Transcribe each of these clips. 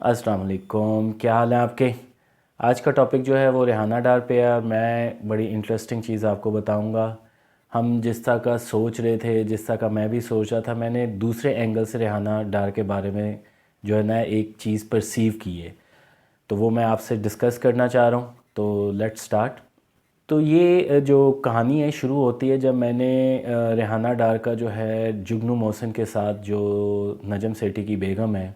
السلام علیکم، کیا حال ہے آپ کے؟ آج کا ٹاپک جو ہے وہ ریحانہ ڈار پہ ہے اور میں بڑی انٹرسٹنگ چیز آپ کو بتاؤں گا۔ ہم جس طرح کا سوچ رہے تھے، جس طرح کا میں بھی سوچ رہا تھا، میں نے دوسرے اینگل سے ریحانہ ڈار کے بارے میں جو ہے نا ایک چیز پرسیو کی ہے، تو وہ میں آپ سے ڈسکس کرنا چاہ رہا ہوں۔ تو لیٹ سٹارٹ۔ تو یہ جو کہانی ہے شروع ہوتی ہے جب میں نے ریحانہ ڈار کا جو ہے جگنو موہسن کے ساتھ، جو نجم سیٹھی کی بیگم ہے،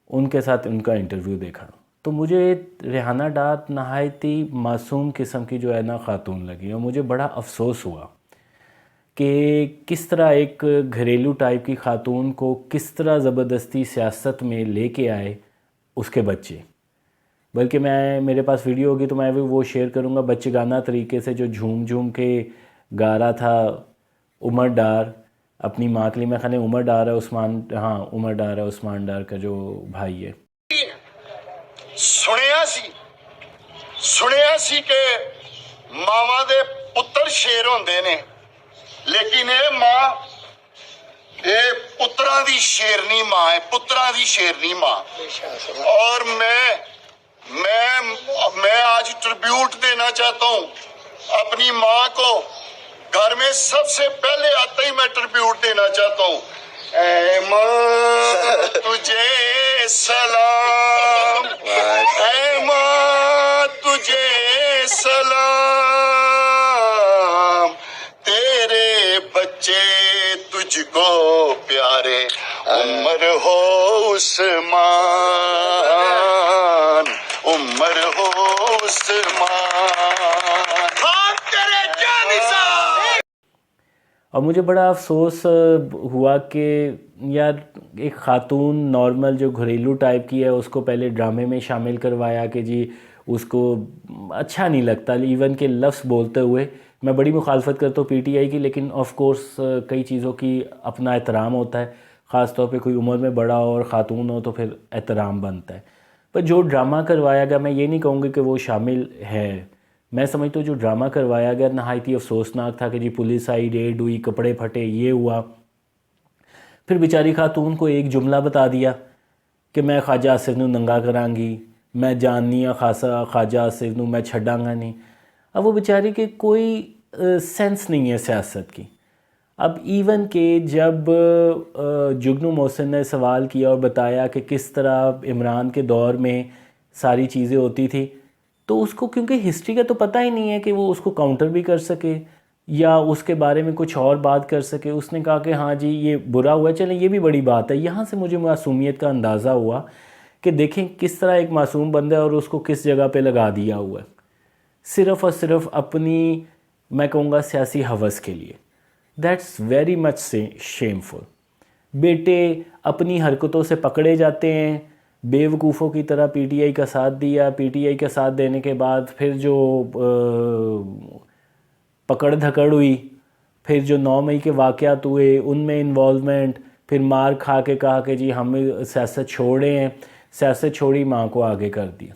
ان کے ساتھ ان کا انٹرویو دیکھا۔ تو مجھے ریحانہ ڈار نہایت ہی معصوم قسم کی جو ہے نا خاتون لگی، اور مجھے بڑا افسوس ہوا کہ کس طرح ایک گھریلو ٹائپ کی خاتون کو کس طرح زبردستی سیاست میں لے کے آئے اس کے بچے۔ بلکہ میرے پاس ویڈیو ہوگی تو میں بھی وہ شیئر کروں گا، بچے گانا طریقے سے جو جھوم جھوم کے گا رہا تھا عمر ڈار اپنی ماں کے لیے۔ میں خیال عمر ڈار ہے عمر ڈار ہے عثمان ڈار کا جو بھائی ہے۔ سنیا سی کہ ماواں دے پتر شیر ہوندے نے، لیکن اے پتراں دی شیرنی ماں ہے، پتراں دی شیرنی ماں۔ اور میں آج ٹربیوٹ دینا چاہتا ہوں اپنی ماں کو۔ گھر میں سب سے پہلے آتے ہی میں ٹربیوٹ دینا چاہتا ہوں، اے ماں تجھے سلام، اے ماں تجھے سلام، تیرے بچے تجھ کو پیارے، عمر ہو عثمان، عمر ہو عثمان، ہاں تیرے جانی صاحب۔ اور مجھے بڑا افسوس ہوا کہ یار ایک خاتون نارمل جو گھریلو ٹائپ کی ہے اس کو پہلے ڈرامے میں شامل کروایا کہ جی اس کو اچھا نہیں لگتا، ایون کہ لفظ بولتے ہوئے میں بڑی مخالفت کرتا ہوں پی ٹی آئی کی، لیکن آف کورس کئی چیزوں کی اپنا احترام ہوتا ہے، خاص طور پہ کوئی عمر میں بڑا ہو اور خاتون ہو تو پھر احترام بنتا ہے۔ پر جو ڈرامہ کروایا گیا، میں یہ نہیں کہوں گا کہ وہ شامل ہے، میں سمجھتا ہوں جو ڈرامہ کروایا گیا نہایت ہی افسوسناک تھا کہ جی پولیس آئی، ریڈ ہوئی، کپڑے پھٹے، یہ ہوا۔ پھر بیچاری خاتون کو ایک جملہ بتا دیا کہ میں خواجہ آصف نوں ننگا کران گی، میں جاننی ہاں خاصا خواجہ آصف نوں، میں چھڈاں گا نہیں۔ اب وہ بیچاری کے کوئی سینس نہیں ہے سیاست کی۔ اب ایون کہ جب جگنو موہسن نے سوال کیا اور بتایا کہ کس طرح عمران کے دور میں ساری چیزیں ہوتی تھی، تو اس کو کیونکہ ہسٹری کا تو پتہ ہی نہیں ہے کہ وہ اس کو کاؤنٹر بھی کر سکے یا اس کے بارے میں کچھ اور بات کر سکے۔ اس نے کہا کہ ہاں جی یہ برا ہوا، چلیں یہ بھی بڑی بات ہے۔ یہاں سے مجھے معصومیت کا اندازہ ہوا کہ دیکھیں کس طرح ایک معصوم بندہ ہے اور اس کو کس جگہ پہ لگا دیا ہوا ہے، صرف اور صرف اپنی میں کہوں گا سیاسی ہوس کے لیے۔ That's very much shameful. بیٹے اپنی حرکتوں سے پکڑے جاتے ہیں، بے وقوفوں کی طرح پی ٹی آئی کا ساتھ دیا، پی ٹی آئی کا ساتھ دینے کے بعد پھر جو پکڑ دھکڑ ہوئی، پھر جو 9 مئی کے واقعات ہوئے ان میں انوالومنٹ، پھر مار کھا کے کہا کہ جی ہم سیاست چھوڑے ہیں، سیاست چھوڑی، ماں کو آگے کر دیا۔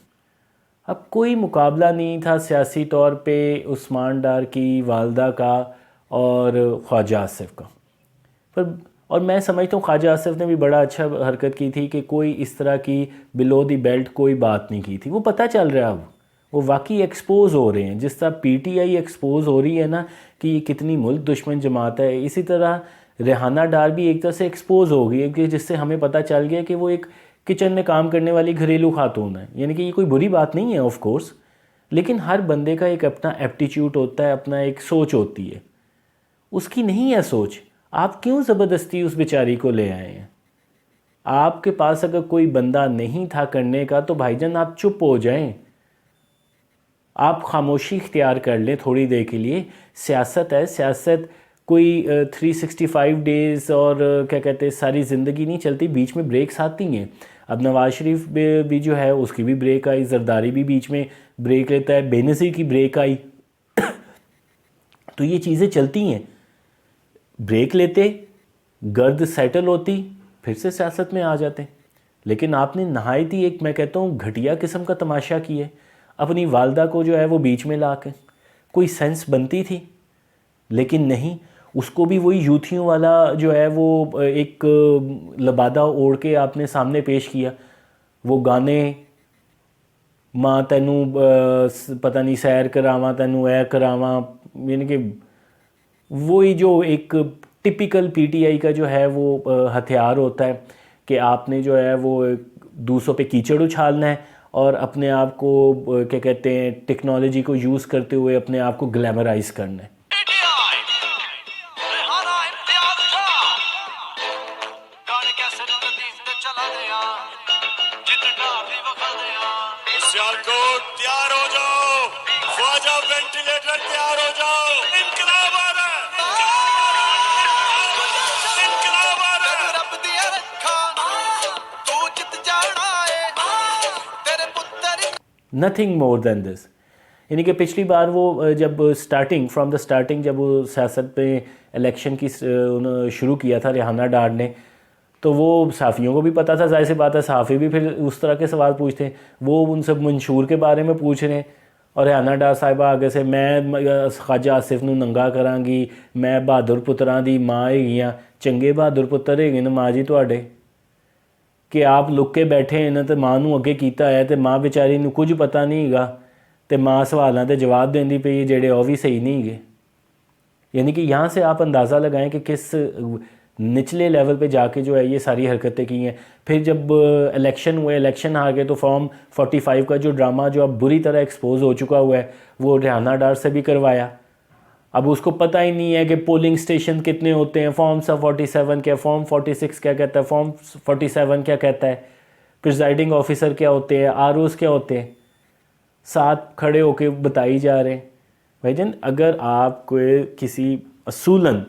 اب کوئی مقابلہ نہیں تھا سیاسی طور پہ عثمان ڈار کی والدہ کا اور خواجہ آصف کا۔ اور میں سمجھتا ہوں خواجہ آصف نے بھی بڑا اچھا حرکت کی تھی کہ کوئی اس طرح کی بلو دی بیلٹ کوئی بات نہیں کی تھی۔ وہ پتہ چل رہا ہے اب وہ واقعی ایکسپوز ہو رہے ہیں، جس طرح پی ٹی آئی ایکسپوز ہو رہی ہے نا کہ یہ کتنی ملک دشمن جماعت ہے، اسی طرح ریحانہ ڈار بھی ایک طرح سے ایکسپوز ہو گئی ہے کہ جس سے ہمیں پتہ چل گیا کہ وہ ایک کچن میں کام کرنے والی گھریلو خاتون ہے۔ یعنی کہ یہ کوئی بری بات نہیں ہے آف کورس، لیکن ہر بندے کا ایک اپنا ایپٹیچیوڈ ہوتا ہے، اپنا ایک سوچ ہوتی ہے، اس کی نہیں ہے سوچ۔ آپ کیوں زبردستی اس بیچاری کو لے آئے ہیں؟ آپ کے پاس اگر کوئی بندہ نہیں تھا کرنے کا تو بھائی جان آپ چپ ہو جائیں، آپ خاموشی اختیار کر لیں تھوڑی دیر کے لیے۔ سیاست ہے، سیاست کوئی 365 ڈیز اور کیا کہتے ہیں ساری زندگی نہیں چلتی، بیچ میں بریکس آتی ہیں۔ اب نواز شریف بھی جو ہے اس کی بھی بریک آئی، زرداری بھی بیچ میں بریک لیتا ہے، بے نظیر کی بریک آئی، تو یہ چیزیں چلتی ہیں۔ بریک لیتے، گرد سیٹل ہوتی، پھر سے سیاست میں آ جاتے۔ لیکن آپ نے نہایت ہی ایک میں کہتا ہوں گھٹیا قسم کا تماشا کیا ہے، اپنی والدہ کو جو ہے وہ بیچ میں لا کے۔ کوئی سینس بنتی تھی، لیکن نہیں، اس کو بھی وہی یوتھیوں والا جو ہے وہ ایک لبادہ اوڑھ کے آپ نے سامنے پیش کیا۔ وہ گانے ماں تینوں پتہ نہیں سیر کراواں تینوں اے کراواں، یعنی کہ وہی جو ایک ٹپیکل پی ٹی آئی کا جو ہے وہ ہتھیار ہوتا ہے کہ آپ نے جو ہے وہ دوسروں پہ کیچڑ اچھالنا ہے اور اپنے آپ کو کیا کہتے ہیں ٹیکنالوجی کو یوز کرتے ہوئے اپنے آپ کو گلیمرائز کرنا ہے۔ سیالکوٹ تیار ہو جاؤ، خواجہ وینٹیلیٹر تیار ہو جاؤ، انقلاب آ رہا ہے، انقلاب آ رہا ہے۔ رب دیا رکھا تو جت جانا ہے تیرے پتر۔ نتھنگ مور دین دس۔ یعنی کہ پچھلی بار وہ جب سٹارٹنگ فرام دا سٹارٹنگ جب وہ سیاست پہ الیکشن کی شروع کیا تھا ریحانہ ڈار نے، تو وہ صحافیوں کو بھی پتہ تھا، ظاہر سی بات ہے صحافی بھی پھر اس طرح کے سوال پوچھتے ہیں، وہ ان سب منشور کے بارے میں پوچھ رہے ہیں اور ریحانہ ڈار صاحبہ آگے سے میں خواجہ آصف نوں ننگا کراں گی، میں بہادر پتراں دی ماں ہیگیاں، چنگے بہادر پتر ہیگے نے ماں جی تواڈے کہ آپ لک کے بیٹھے ہیں تے ماں نوں اگے کیتا ہے تے ماں بیچاری نوں کچھ پتہ نہیں گا تے ماں سوالاں تے جواب دیندی پئی ہے جڑے وہ بھی صحیح نہیں گے۔ یعنی کہ یہاں سے آپ اندازہ لگائیں کہ کس نچلے لیول پہ جا کے جو ہے یہ ساری حرکتیں کی ہیں۔ پھر جب الیکشن ہوئے، الیکشن آ گئے تو فارم 45 کا جو ڈرامہ جو اب بری طرح ایکسپوز ہو چکا ہوا ہے وہ ریحانہ ڈار سے بھی کروایا۔ اب اس کو پتہ ہی نہیں ہے کہ پولنگ سٹیشن کتنے ہوتے ہیں، فارم 47 کیا، فارم 46 کیا کہتا ہے، فارم 47 کیا کہتا ہے، پریزائڈنگ آفیسر کیا ہوتے ہیں، آر اوز کیا ہوتے ہیں، ساتھ کھڑے ہو کے بتائی جا رہے ہیں۔ بھائی جان اگر آپ کو کسی اصولاً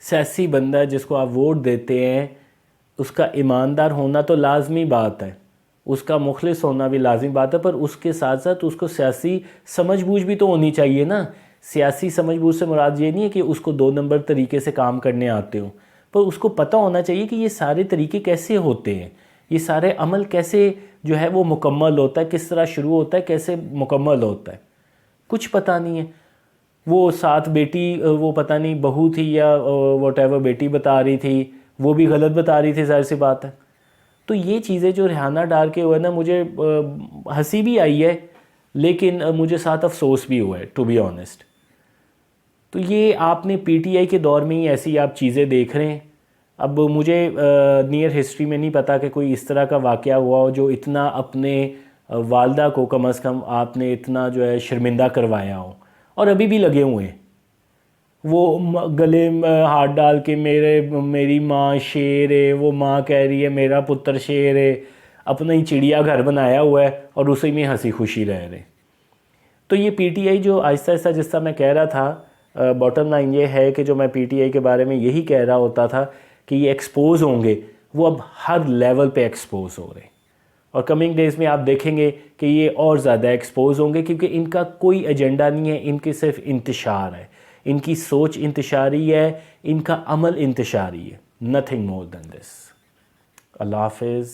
سیاسی بندہ جس کو آپ ووٹ دیتے ہیں اس کا ایماندار ہونا تو لازمی بات ہے، اس کا مخلص ہونا بھی لازمی بات ہے، پر اس کے ساتھ ساتھ اس کو سیاسی سمجھ بوجھ بھی تو ہونی چاہیے نا۔ سیاسی سمجھ بوجھ سے مراد یہ نہیں ہے کہ اس کو 2 نمبر طریقے سے کام کرنے آتے ہوں، پر اس کو پتہ ہونا چاہیے کہ یہ سارے طریقے کیسے ہوتے ہیں، یہ سارے عمل کیسے جو ہے وہ مکمل ہوتا ہے، کس طرح شروع ہوتا ہے، کیسے مکمل ہوتا ہے، کچھ پتہ نہیں ہے۔ وہ ساتھ بیٹی وہ پتہ نہیں بہو تھی یا واٹ ایور بیٹی بتا رہی تھی، وہ بھی غلط بتا رہی تھی، ظاہر سی بات ہے۔ تو یہ چیزیں جو ریحانہ ڈار کے ہوئے نا، مجھے ہنسی بھی آئی ہے لیکن مجھے ساتھ افسوس بھی ہوا ہے ٹو بی آنیسٹ۔ تو یہ آپ نے پی ٹی آئی کے دور میں ہی ایسی آپ چیزیں دیکھ رہے ہیں۔ اب مجھے نیئر ہسٹری میں نہیں پتا کہ کوئی اس طرح کا واقعہ ہوا ہو جو اتنا اپنے والدہ کو کم از کم آپ نے اتنا جو ہے شرمندہ کروایا ہو، اور ابھی بھی لگے ہوئے ہیں۔ وہ گلے میں ہاتھ ڈال کے میری ماں شیر ہے، وہ ماں کہہ رہی ہے میرا پتر شیر ہے، اپنا ہی چڑیا گھر بنایا ہوا ہے اور اسی میں ہنسی خوشی رہ رہے۔ تو یہ پی ٹی آئی جو آہستہ آہستہ جس طرح میں کہہ رہا تھا، باٹم لائن یہ ہے کہ جو میں پی ٹی آئی کے بارے میں یہی کہہ رہا ہوتا تھا کہ یہ ایکسپوز ہوں گے، وہ اب ہر لیول پہ ایکسپوز ہو رہے ہیں، اور کمنگ ڈیز میں آپ دیکھیں گے کہ یہ اور زیادہ ایکسپوز ہوں گے، کیونکہ ان کا کوئی ایجنڈا نہیں ہے، ان کی صرف انتشار ہے، ان کی سوچ انتشاری ہے، ان کا عمل انتشاری ہے، نتھنگ مور دین دس۔ اللہ حافظ۔